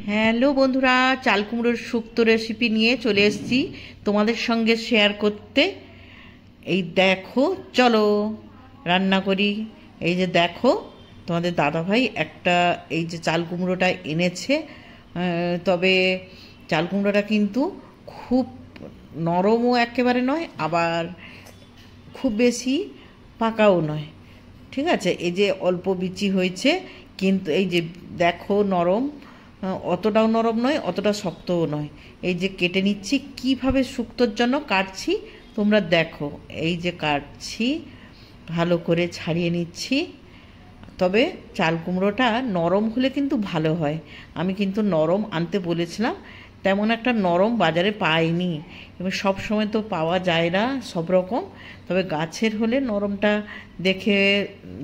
Hello বন্ধুরা, চাল কুমড়োর শুক্তো রেসিপি নিয়ে চলে এসেছি তোমাদের সঙ্গে শেয়ার করতে। এই দেখো, চলো রান্না করি। এই যে দেখো, তোমাদের দাদাভাই একটা এই যে চাল কুমড়োটা এনেছে। তবে চাল কুমড়োটা কিন্তু খুব নরমও একেবারে নয়, আবার খুব বেশি পাকাও নয়। ঠিক আছে, এই যে অল্প বিচি হয়েছে, কিন্তু এই যে দেখো নরম, অতটাও নরম নয়, অতটা শক্তও নয়। এই যে কেটে নিচ্ছি, কিভাবে শুক্তোর জন্য কাটছি তোমরা দেখো। এই যে কাটছি, ভালো করে ছাড়িয়ে নিচ্ছি। তবে চাল কুমড়োটা নরম হলে কিন্তু ভালো হয়। আমি কিন্তু নরম আনতে বলেছিলাম, তেমন একটা নরম বাজারে পাইনি। এবার সব সময় তো পাওয়া যায় না সব রকম, তবে গাছের হলে নরমটা দেখে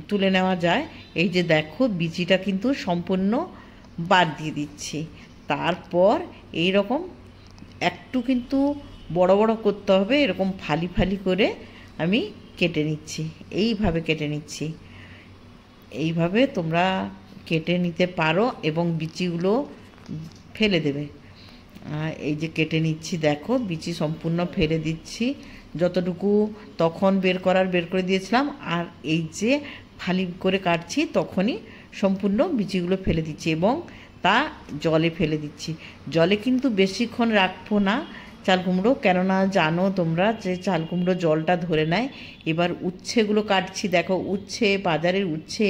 তুলে নেওয়া যায়। এই যে দেখো, বিচিটা কিন্তু সম্পূর্ণ বাদ দিয়ে দিচ্ছি। তারপর এই রকম একটু কিন্তু বড় বড় করতে হবে, এরকম ফালি ফালি করে আমি কেটে নিচ্ছি। এইভাবে কেটে নিচ্ছি, এইভাবে তোমরা কেটে নিতে পারো এবং বিচিগুলো ফেলে দেবে। এই যে কেটে নিচ্ছি, দেখো বিচি সম্পূর্ণ ফেলে দিচ্ছি, যতটুকু তখন বের করে দিয়েছিলাম। আর এই যে ফালি করে কাটছি, তখনই সম্পূর্ণ বিচিগুলো ফেলে দিচ্ছি এবং তা জলে ফেলে দিচ্ছি। জলে কিন্তু বেশিক্ষণ রাখবো না চাল কুমড়ো, কেননা জানো তোমরা যে চাল কুমড়ো জলটা ধরে নেয়। এবার উচ্ছেগুলো কাটছি, দেখো উচ্ছে, বাজারের উচ্ছে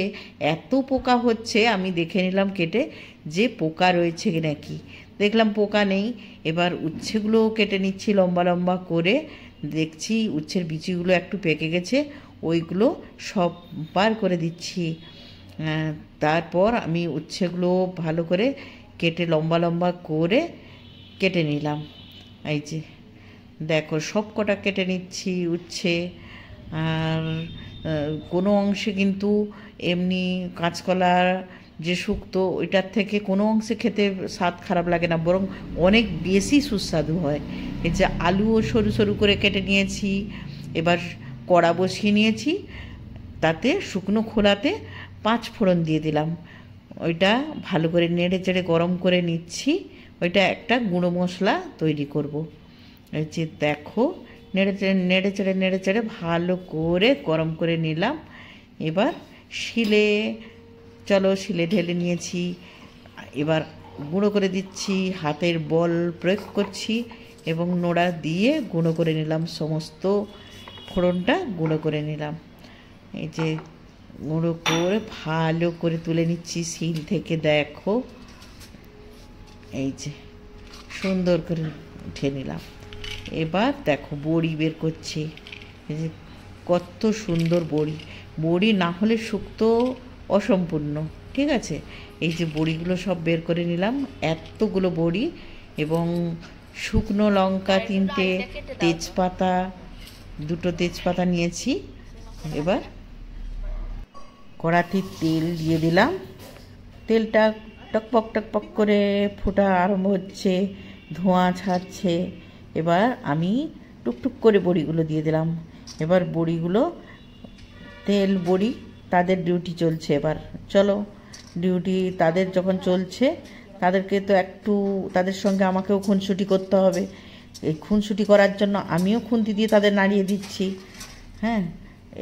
এত পোকা হচ্ছে। আমি দেখে নিলাম কেটে যে পোকা রয়েছে নাকি, দেখলাম পোকা নেই। এবার উচ্ছেগুলো কেটে নিচ্ছি লম্বা লম্বা করে। দেখছি উচ্ছের বিচিগুলো একটু পেকে গেছে, ওইগুলো সব বার করে দিচ্ছি। তারপর আমি উচ্ছেগুলো ভালো করে কেটে লম্বা লম্বা করে কেটে নিলাম। এই যে দেখো, সব কটা কেটে নিচ্ছি উচ্ছে। আর কোনো অংশে কিন্তু এমনি কাঁচকলার যে শুক্তো, ওইটার থেকে কোনো অংশে খেতে স্বাদ খারাপ লাগে না, বরং অনেক বেশি সুস্বাদু হয়। এই যে আলুও সরু সরু করে কেটে নিয়েছি। এবার কড়া বসিয়ে নিয়েছি, তাতে শুকনো খোলাতে 5 ফোড়ন দিয়ে দিলাম। ওইটা ভালো করে নেড়ে চেড়ে গরম করে নিচ্ছি। ওইটা একটা গুঁড়ো মশলা তৈরি করব। এই যে দেখো, নেড়ে চেড়ে ভালো করে গরম করে নিলাম। এবার শিলে ঢেলে নিয়েছি। এবার গুঁড়ো করে দিচ্ছি, হাতের বল প্রয়োগ করছি এবং নোড়া দিয়ে গুঁড়ো করে নিলাম। সমস্ত ফোড়নটা গুঁড়ো করে নিলাম। এই যে গুঁড়ো করে ভালো করে তুলে নিচ্ছি শিল থেকে। দেখো, এই যে সুন্দর করে উঠে নিলাম। এবার দেখো বড়ি বের করছি। এই যে কত সুন্দর বড়ি না হলে শুক্তো অসম্পূর্ণ। ঠিক আছে, এই যে বড়িগুলো সব বের করে নিলাম, এতগুলো বড়ি, এবং শুকনো লঙ্কা 3টে, তেজপাতা 2টো তেজপাতা নিয়েছি। এবার কড়াতে তেল দিয়ে দিলাম। তেলটা টকপক করে ফোটা আরম্ভ হচ্ছে, ধোঁয়া ছাড়ছে। এবার আমি টুকটুক করে বড়িগুলো দিয়ে দিলাম। এবার বড়িগুলো, তেল বড়ি তাদের ডিউটি চলছে। এবার চলো, ডিউটি তাদের যখন চলছে, তাদেরকে তো একটু, তাদের সঙ্গে আমাকেও খুনসুটি করতে হবে। এই খুনসুটি করার জন্য আমিও খুন্তি দিয়ে তাদের নাড়িয়ে দিচ্ছি। হ্যাঁ,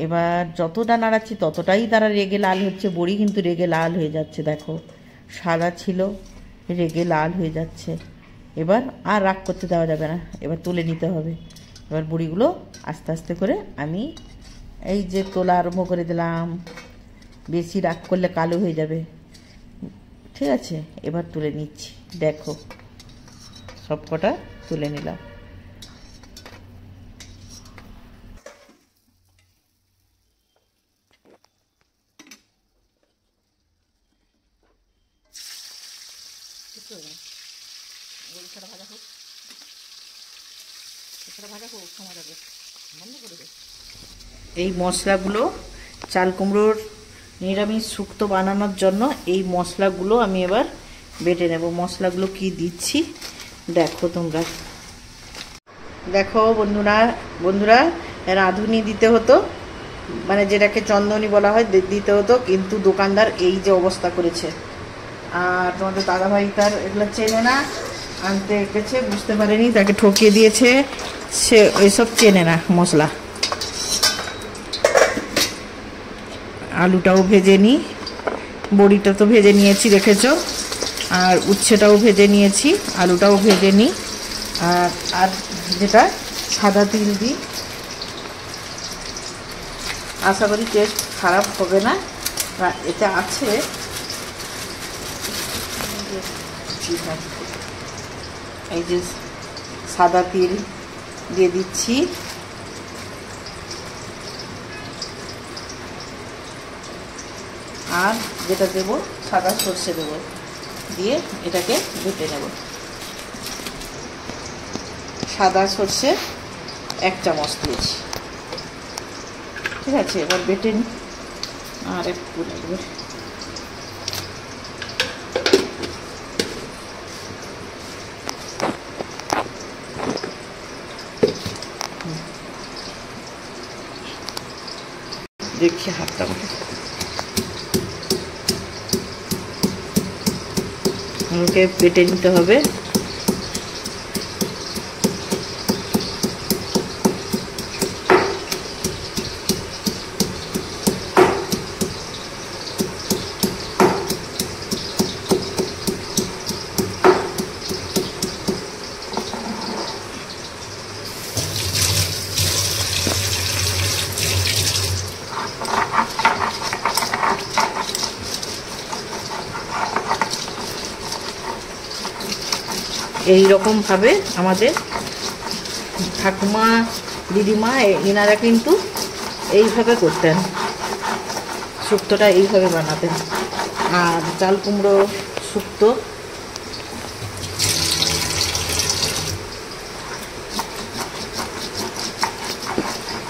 এবার যতটা নাড়াচ্ছি ততটাই তারা রেগে লাল হচ্ছে। বড়ি কিন্তু রেগে লাল হয়ে যাচ্ছে, দেখো সাদা ছিল, রেগে লাল হয়ে যাচ্ছে। এবার আর রাগ করতে দেওয়া যাবে না, এবার তুলে নিতে হবে। এবার বড়িগুলো আস্তে আস্তে করে আমি এই যে তোলা আরম্ভ করে দিলাম। বেশি রাগ করলে কালো হয়ে যাবে। ঠিক আছে, এবার তুলে নিচ্ছি। দেখো সব কটা তুলে নিলাম। এই মশলাগুলো চাল কুমড়োর নিরামিষ শুক্তো বানানোর জন্য এই মশলাগুলো আমি এবার বেটে নেব। মশলাগুলো কি দিচ্ছি দেখো তোমরা। দেখো বন্ধুরা রাঁধুনি দিতে হতো, মানে যেটাকে চন্দনী বলা হয়, দিতে হতো, কিন্তু দোকানদার এই যে অবস্থা করেছে। আর তোমাদের দাদাভাই তার এগুলো চেনে না, আনতে গেছে বুঝতে পারেনি, তাকে ঠকিয়ে দিয়েছে, সে ওইসব চেনে না মশলা। আলুটাও ভেজে নিই, বড়িটা তো ভেজে নিয়েছি রেখেছো, আর উচ্ছেটাও ভেজে নিয়েছি, আলুটাও ভেজে নিই। আর যেটা সাদা তিল দিই, আশা করি টেস্ট খারাপ হবে না। এটা আছে, এই যে সাদা তিল দিয়ে দিচ্ছি, আর যেটা দেবো সাদা সর্ষে দেবো, দিয়ে এটাকে বেটে নেব। সাদা সর্ষে 1 চামচ দিয়েছি, ঠিক আছে। এবার বেটে নিই, আর একটু লাগবে। দেখি হাতটা ওকে বেটে নিতে হবে। এই রকমভাবে আমাদের ঠাকুমা দিদিমা এনারা কিন্তু এইভাবে করতেন, শুক্তোটা এইভাবে বানাতেন। আর চাল কুমড়ো শুক্তো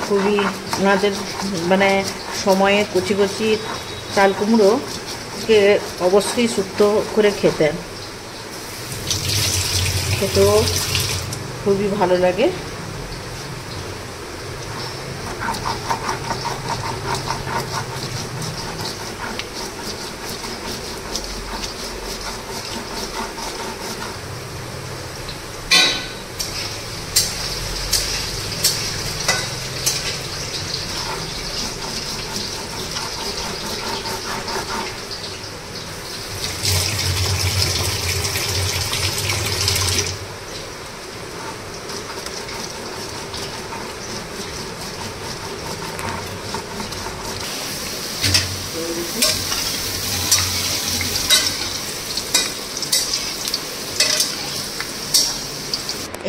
খুবই ওনাদের মানে সময়ে কচি কচি চাল কুমড়োকে অবশ্যই শুক্তো করে খেতেন, খেতেও খুবই ভালো লাগে।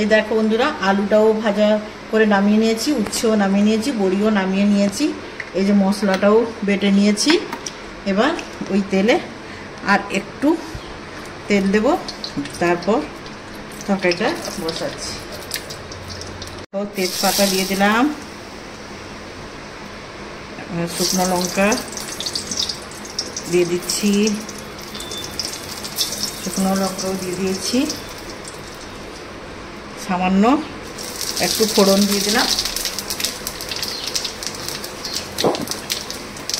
এই দেখো বন্ধুরা, আলুটাও ভাজা করে নামিয়ে নিয়েছি, উচ্ছেও নামিয়ে নিয়েছি, বড়িও নামিয়ে নিয়েছি। এই যে মশলাটাও বেটে নিয়েছি। এবার ওই তেলে আর একটু তেল দেব, তারপর তরকারিটা বসাচ্ছি। তো তেজপাতা দিয়ে দিলাম, শুকনো লঙ্কা দিয়ে দিচ্ছি, শুকনো লঙ্কাও দিয়ে দিয়েছি, সামান্য একটু ফোড়ন দিয়ে দিলাম।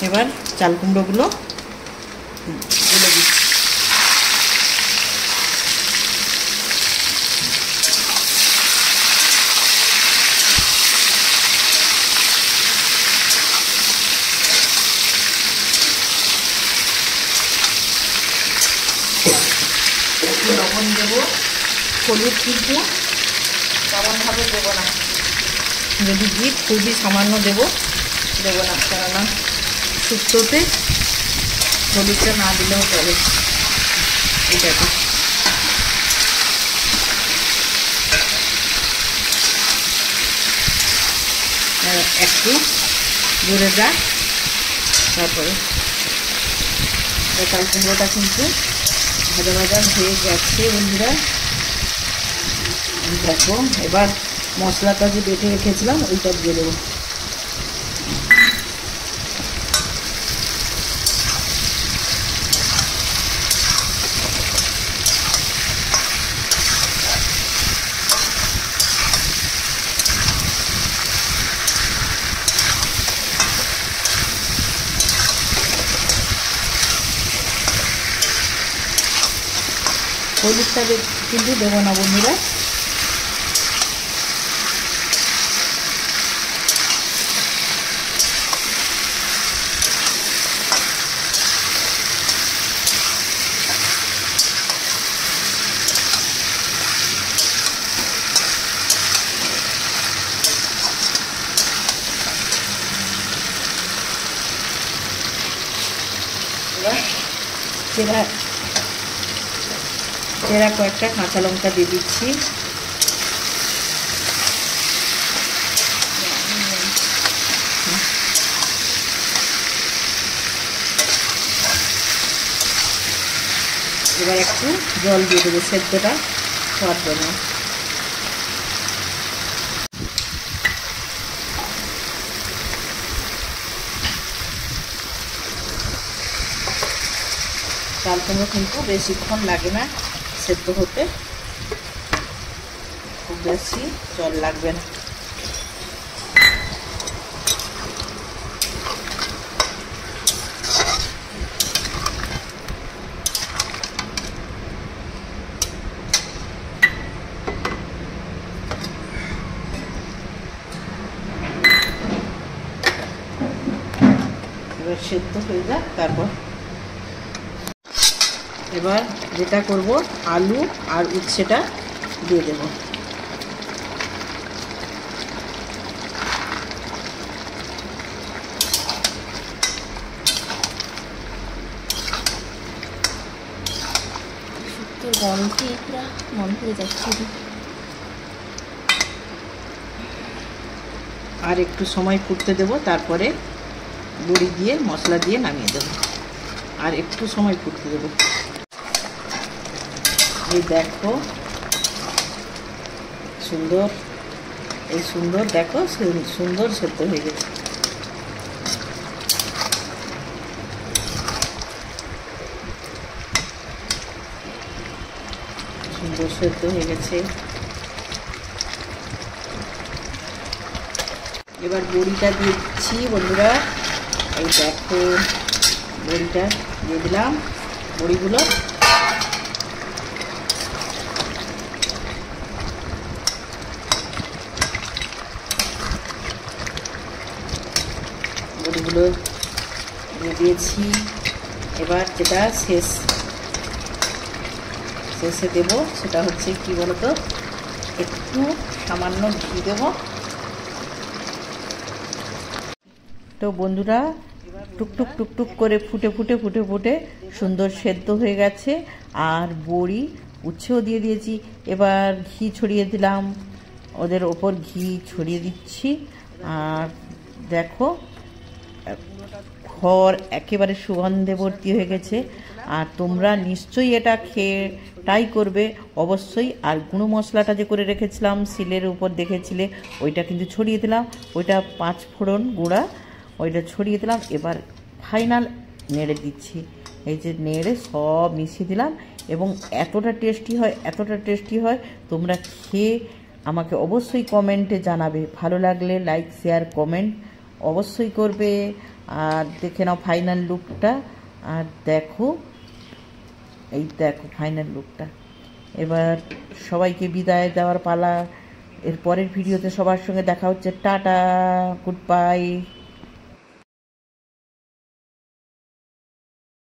এবার চাল কুমড়োগুলো তুলে দিচ্ছি। একটু লবণ দেবো, হলুদ কিন্তু তেমনভাবে দেবো না, যদি দিই খুবই সামান্য দেবো না, কেননা শুক্তোতে হলুদটা না দিলেও চলে। এটাকে একটু ঘুরে যাক, তারপরে চাল কুমড়োটা কিন্তু ভাজা ভাজা হয়ে গেছে বন্ধুরা। দেখো এবার মশলাটা যে বেটে রেখেছিলাম ওইটা দিয়ে দেবো। হলুদটা কিন্তু দেবো না বন্ধুরা। চেরা কয়েকটা কাঁচা লঙ্কা দিয়ে দিচ্ছি। এবার একটু জল দিয়ে দেবো সেদ্ধটা হওয়ার জন্য। চাল কুমড়ো কিন্তু বেশিক্ষণ লাগে না সেদ্ধ হতে, খুব বেশি জল লাগবে না। এবার সেদ্ধ হয়ে যাক, তারপর এবার যেটা করব আলু আর উচ্ছেটা দিয়ে দেব। গন্ধে পুরো মন ভরে যাচ্ছে। আর একটু সময় ফুটতে দেব, তারপরে বড়ি দিয়ে মশলা দিয়ে নামিয়ে দেব। আর একটু সময় ফুটতে দেব। এই দেখো সুন্দর, এই সুন্দর দেখো সুন্দর সেদ্ধ হয়ে গেছে। সুন্দর সেদ্ধ হয়ে গেছে। এবার বড়িটা দিয়ে দিচ্ছি বন্ধুরা। এই দেখো বড়িটা দিয়ে দিলাম। বড়িগুলো দিয়ে দিয়েছি। এবার যেটা শেষে দেব সেটা হচ্ছে কি বলতো, একটু সামান্য ঘি দেব। তো বন্ধুরা টুকটুক টুকটুক করে ফুটে সুন্দর সেদ্ধ হয়ে গেছে। আর বড়ি উচ্ছেও দিয়ে দিয়েছি। এবার ঘি ছড়িয়ে দিলাম, ওদের ওপর ঘি ছড়িয়ে দিচ্ছি। আর দেখো ঘর একেবারে সুগন্ধে ভর্তি হয়ে গেছে। আর তোমরা নিশ্চয়ই এটা খেয়ে ট্রাই করবে অবশ্যই। আর গুঁড়ো মশলাটা যে করে রেখেছিলাম শিলের উপর দেখেছিলে, ওইটা কিন্তু ছড়িয়ে দিলাম। ওইটা 5 ফোড়ন গুঁড়া, ওইটা ছড়িয়ে দিলাম। এবার ফাইনাল নেড়ে দিচ্ছি। এই যে নেড়ে সব মিশিয়ে দিলাম। এবং এতটা টেস্টি হয়, তোমরা খেয়ে আমাকে অবশ্যই কমেন্টে জানাবে। ভালো লাগলে লাইক শেয়ার কমেন্ট অবশ্যই করবে। আর দেখে নাও ফাইনাল লুকটা। আর দেখো এই দেখো ফাইনাল লুকটা। এবার সবাইকে বিদায় দেওয়ার পালা। এর পরের ভিডিওতে সবার সঙ্গে দেখা হচ্ছে। Tata, good bye.